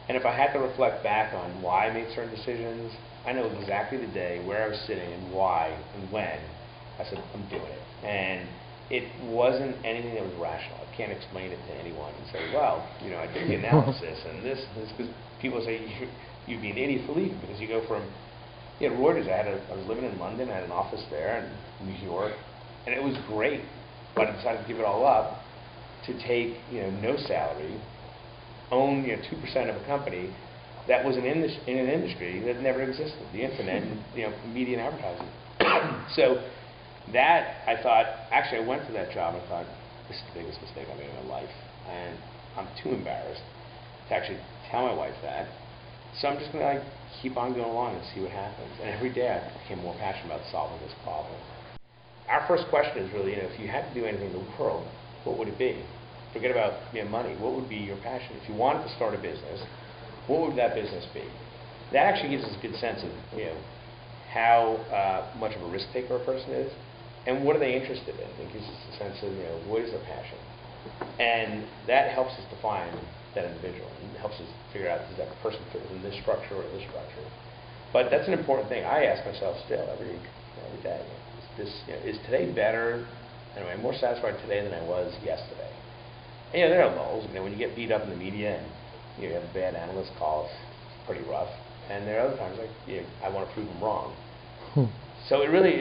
And if I had to reflect back on why I made certain decisions, I know exactly the day, where I was sitting, and why, and when. I said, I'm doing it. And it wasn't anything that was rational. I can't explain it to anyone and say, well, you know, I did the analysis, and this, because people say, you'd be an idiot for leaving, because you go from, you know, Reuters, I was living in London, I had an office there, in New York, and it was great, but I decided to give it all up to take, you know, no salary, own, you know, 2% of a company that was in an industry that never existed, the internet, and, you know, media and advertising. So that, I thought, actually I went to that job and thought, this is the biggest mistake I made in my life, and I'm too embarrassed to actually tell my wife that. So I'm just going to keep on going along and see what happens. And every day I became more passionate about solving this problem. Our first question is really, you know, if you had to do anything in the world, what would it be? Forget about, you know, money. What would be your passion? If you wanted to start a business, what would that business be? That actually gives us a good sense of, you know, how much of a risk taker a person is, and what are they interested in. It gives us a sense of, you know, what is their passion, and that helps us define that individual. It helps us figure out, does that person fit within this structure or this structure. But that's an important thing. I ask myself still every day, is today better? Am I more satisfied today than I was yesterday? And, you know, there are lulls. You know, when you get beat up in the media and you have a bad analyst call, it's pretty rough. And there are other times like, you know, I want to prove them wrong. So it really